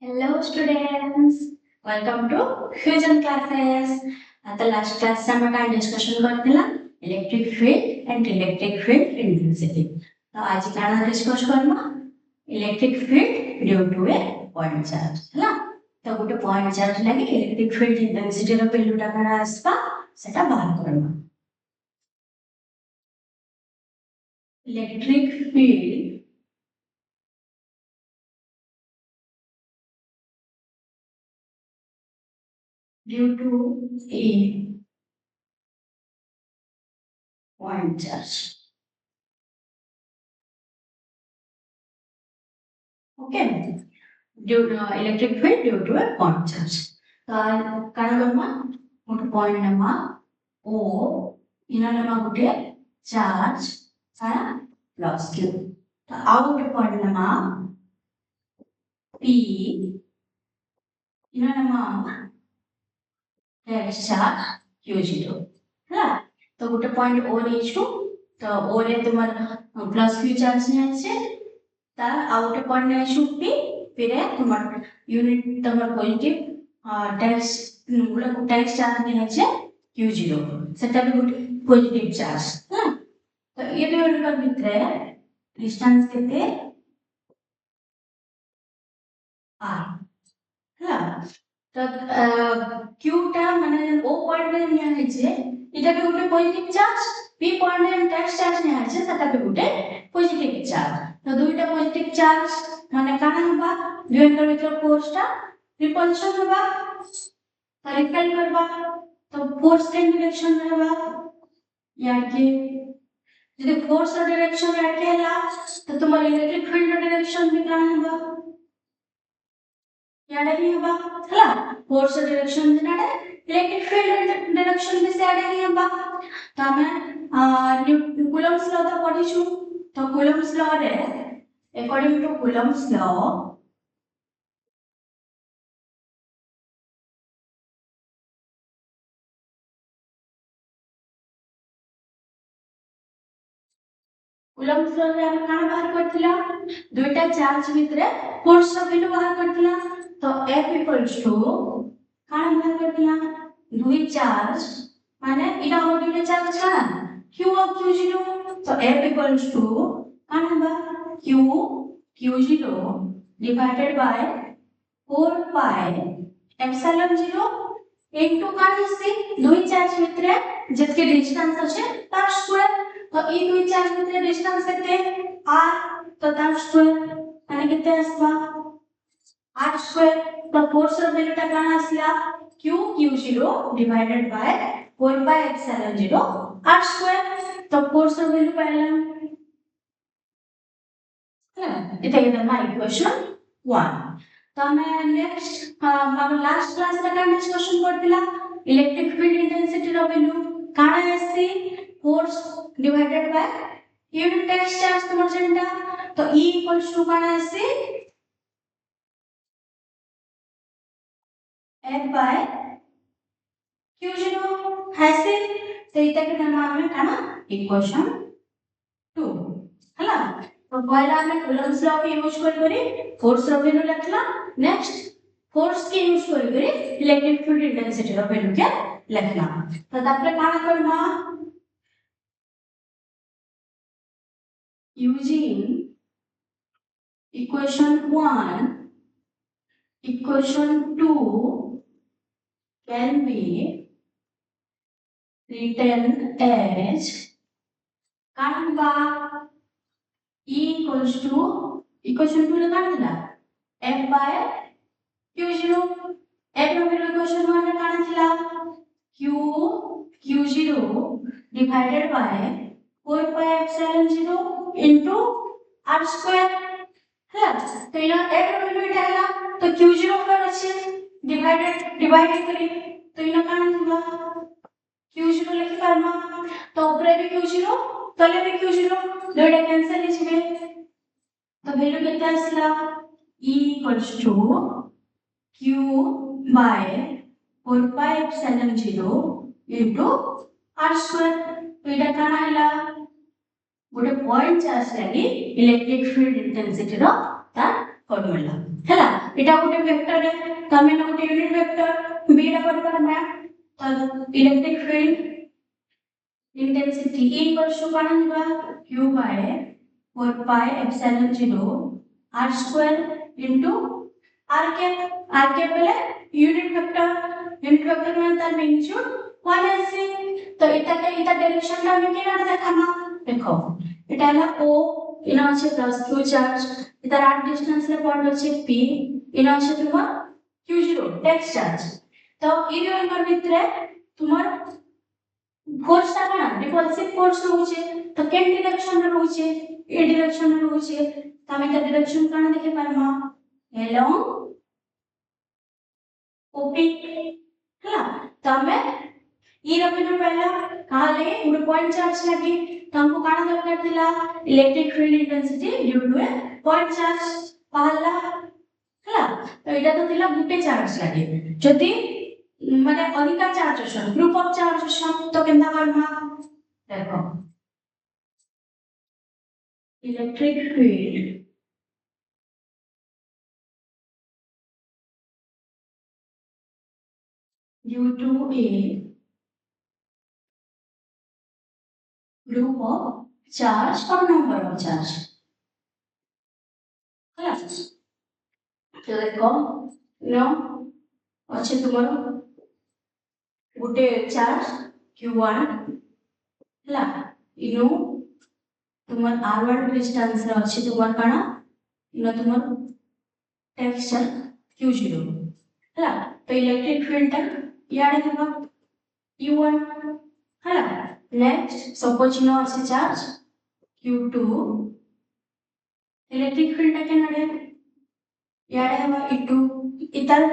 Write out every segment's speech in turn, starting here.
Hello students, welcome to Fusion classes. At the last class हम discussion करथिला electric field and electric field intensity. तो आज काना discuss करना electric field due to a point charge ହେଲା तो गोटे point charge लागि electric field intensity रो value टा काना आसबा सेटा बाहर करना electric field due to a point charge. Okay, due to electric field due to a point charge. कारणमा गोटे पॉइंट नमा ओ इना नमा गोटे चार्ज सारा प्लस q तो आ गोटे पॉइंट नमा p इना नमा टेस्ट चार्ज q0 है तो गोटे पॉइंट o नेछु तो o रे तुमर प्लस q चार्ज ने আছে तार आ गोटे पॉइंट नेछु p फिरे तुमर यूनिट तुमर पॉजिटिव टेस्ट मतलब टेस्ट चार्ज ने আছে q0 सेटा भी गोटे पॉजिटिव चार्ज है तो ये दो इनका भितरे डिस्टेंस केते r है तो q टा माने o पॉइंट रे निया है जे इटा भी गोटे पॉजिटिव चार्ज p पॉइंट रे टेस्ट चार्ज निया है सेटा भी गोटे पॉजिटिव चार्ज तो दुईटा पॉजिटिव चार्ज माने काना होबा दुई इनका भितर फोर्स टा रिपल्शन होबा तो रिपेल करबा तो फोर्स के डायरेक्शन में होबा यार के यदि फोर्स रो डायरेक्शन यार के हला तो तुम्हारे इलेक्ट्रिक फील्ड रो डायरेक्शन भी काना होबा याडे ही होबा हला फोर्स रो डायरेक्शन दिनाडे इलेक्ट्रिक फील्ड रो डायरेक्शन भी से याडे ही होबा तो हमें कूलम्स लॉ तो पढ़ी छु तो कूलम्स लॉ रे according to Coulomb's law Coulomb's law रे हम काना बाहर करथिला दुईटा चार्ज भितरे फोर्स रो वैल्यू बाहर करथिला तो F इक्वल्स टू काना बाहर करथिला दुई चार्ज माने इटा हो दुईटा चार्ज काना Q और Q0 तो F इक्वल्स टू काना बा Q Q0 divided by 4 pi epsilon 0 into काना से दुई चार्ज भितरे जितके डिस्टेंस আছে तार स्क्वायर तो ई दुई चार्ज भितरे डिस्टेंस केते r तो तार स्क्वायर माने केते आसबा r स्क्वायर तो फोर्स रो वैल्यू टा काना आसला q q0 divided by 4 pi epsilon 0 r square तो फोर्स रो वैल्यू पाइला इथे के दमा इक्वेशन 1 तो हमें नेक्स्ट हम लास्ट क्लास रे का डिस्कशन करथिला इलेक्ट्रिक फील्ड इंटेंसिटी रो वैल्यू काना आसी force divided by unit test charge तुमर जेंटा तो E इक्वल्स टू काना आसी F बाय Q0 ऐसे तो इता के नाम हमें काना इक्वेशन 2 हला तो पहला हमें कूलम्स लॉ के यूज करी फोर्स रो वैल्यू लिखला नेक्स्ट फोर्स के यूज करी इलेक्ट्रिक फील्ड इंटेंसिटी रो वैल्यू के लिखला तो तापरे काना करबा using equation 1 equation 2 can be written as काना E equals to equation 2 रे काना थिला F by Q0 F रो वैल्यू इक्वेशन 1 रे काना थिला Q Q0 divided by 4 pi epsilon 0 into r square है तो इना F रो वैल्यू इटा हला तो Q0 पर अछि डिवाइड करी तो इना काना थिबा Q0 लिखि पारमा तो ऊपर भी Q0 तले भी Q0 दुईटा कैंसिल हिजबे तो वैल्यू केते आसला E equals to Q by 4 pi epsilon 0 into r square तो इटा काना हला गोटे पॉइंट चार्ज लागि इलेक्ट्रिक फील्ड इंटेंसिटी रो ता फॉर्मूला हैला एटा गोटे वेक्टर है तमे ना गोटे यूनिट वेक्टर बी रा कर पारबा तो electric field intensity equals to काना दिबा q by 4 pi epsilon 0 r square into r cap बेले यूनिट वेक्टर में तार मैग्नीट्यूड 1 आसी तो इता डायरेक्शन ला हम केना देखामा देखो इटा ला o इना আছে प्लस q चार्ज इधर आर डिस्टेंस ले पॉइंट আছে p इना আছে তোমার q0 टेक्स्ट चार्ज तो इ रिमेम्बर ভিতরে তোমার फोर्स ता ना रिपल्सिव फोर्स रहउचे तो के डायरेक्शन रे रहउचे ए डायरेक्शन रे रहउचे त हम एटा डायरेक्शन काना देखे पारमा अलोंग ओपी हला तो हमें ई रखिनो पहला काले गुड पॉइंट चार्ज लगी तो हमको काना दरकार थिला electric field intensity due to a point charge पहला हला तो एटा तो थिला गुटे चार्ज लगी जदी माने अधिका चार्ज अछन ग्रुप ऑफ चार्ज अछन तो केनता करमा देखो electric field due to a group of charge or number of charge हला तो देखो नो अच्छे तुम्हारो गुटे चार्ज q1 हला इनो तुमर r1 डिस्टेंस रे अछि तुमर काना इनो तुमर टेक्सचर q0 हला तो इलेक्ट्रिक फील्ड ता याडे दिबा u1 हला नेक्स्ट सपोज इनो अछि चार्ज q2 इलेक्ट्रिक फील्ड ता केनाडे याडे हवा e2 इतर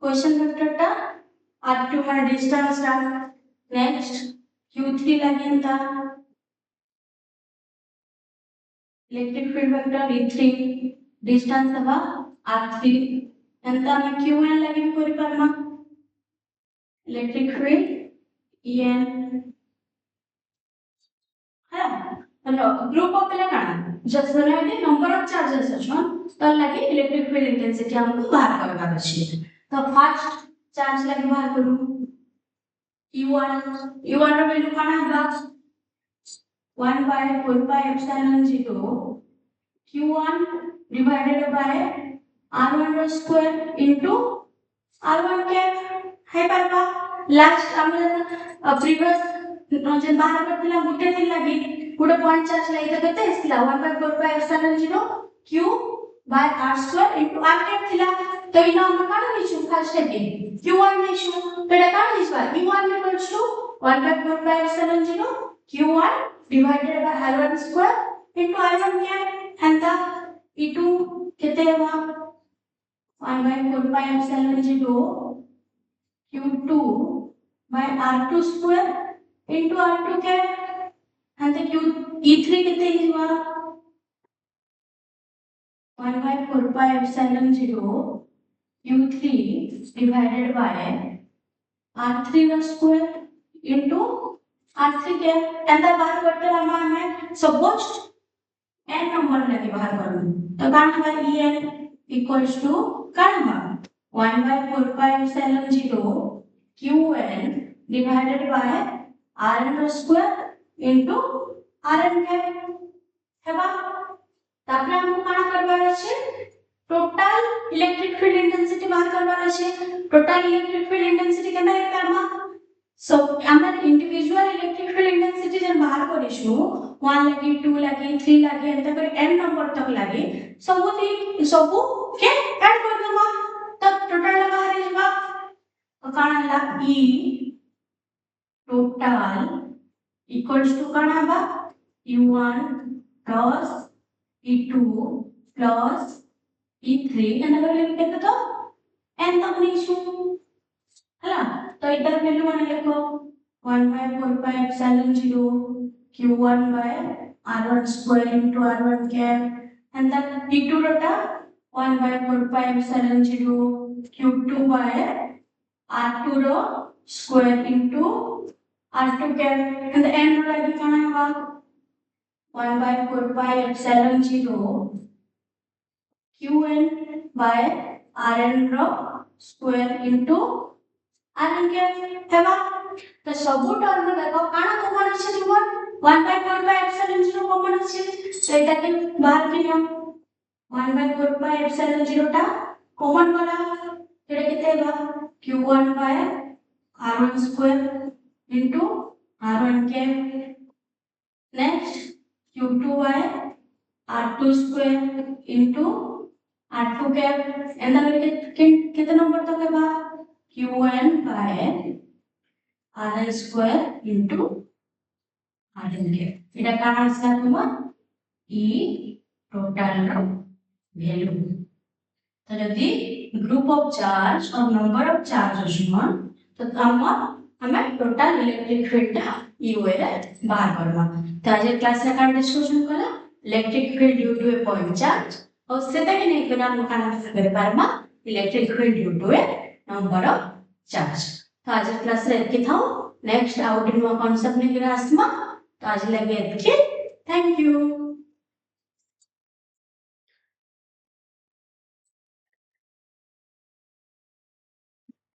क्वेश्चन वेक्टर ता r2 माने डिस्टेंस रा नेक्स्ट q3 लागेंता electric field vector e3 distance हवा r3 एंता हम q1 लगे करि पारमा इलेक्ट्रिक फील्ड en है हेलो ग्रुप ऑफ पेला काना जस्ट बनाइले नंबर ऑफ चार्जेस अछन त लगे इलेक्ट्रिक फील्ड इंटेंसिटी हमको बाहर करबार अछि तो फर्स्ट चार्ज लगे बाहर करू e1 रो वैल्यू काना बा 1 by 4 pi epsilon 0 q1 divided by r1 square into r1 cap है पारबा लास्ट हम प्रीवियस जे बाहर करथिला गुटे दिन लागि गुटे पॉइंट चार्ज लागि त केते आस्थिला 1 by 4 pi epsilon 0 q by r square into r cap थिला तो इना हम काना लिखु फर्स्ट स्टेप q1 लिखु पेडा काना लिखबा q1 equals to 1 by 4 pi epsilon 0 q1 divided by r1 square into r1 cap हंता e2 केते हवा 1 by 4 pi epsilon 0 q2 by r2 square into r2 cap हंते q e3 केते हिवा 1 by 4 pi epsilon 0 q3 divided by r3 square into r3 cap एंता बाहर करते हमें suppose n number लेके बाहर करू तो काना बा en equals to काना 1 by 4 pi epsilon 0 qn divided by rn square into rn cap हेबा तापर हमको काना करबार अछि टोटल इलेक्ट्रिक फील्ड इंटेंसिटी बाहर करबार अछि टोटल इलेक्ट्रिक फील्ड इंटेंसिटी केना है करबा सो हमर इंडिविजुअल इलेक्ट्रिक फील्ड इंटेंसिटी जन बाहर करिसु 1 लगी 2 लगी 3 लगी एंता कर n नंबर तक लगी सबु के ऐड कर दमा तब टोटल बाहर जेबा तो काना ला e टोटल इक्वल्स टू काना बा u1 plus e2 plus e3 एंता कर लेके केते तो n तक लिखु हला तो इधर वैल्यू माने लिखो 1 by 4 pi epsilon 0 q1 by r1 square into r1 cap and then e2 rota 1 by 4 pi epsilon 0 q2 by r2 ro square into r2 cap and the end lagi kana ba 1 by 4 pi epsilon 0 Qn by Rn रो square into Rn cap हेबा तो सब term देखो काना common अछि जीवन 1/4 by epsilon 0 common अछि तो एटा के बाहर के नियम 1/4 by epsilon 0 टा कॉमन वाला एटा केते हेबा Q1 by R1 square into R1 cap next Q2 by R2 square into R2 cap एंदा कितने नंबर तक है बा Qn by Rn square into Rn cap इटा काना आंसर तुम E total रो वैल्यू तो जदी ग्रुप ऑफ चार्ज और नंबर ऑफ चार्ज समान तो हमें टोटल इलेक्ट्रिक फील्ड यू रे बाहर करबा तो आज क्लास रे का डिस्कशन कला electric field due to a point charge और सेटा के नहीं करा हम काना कर पारमा electric field due to a number of charge तो आज क्लास रे एतके थाओ नेक्स्ट आउट इन कॉन्सेप्ट ने गिरा आसमा तो आज लगे एतके थैंक यू।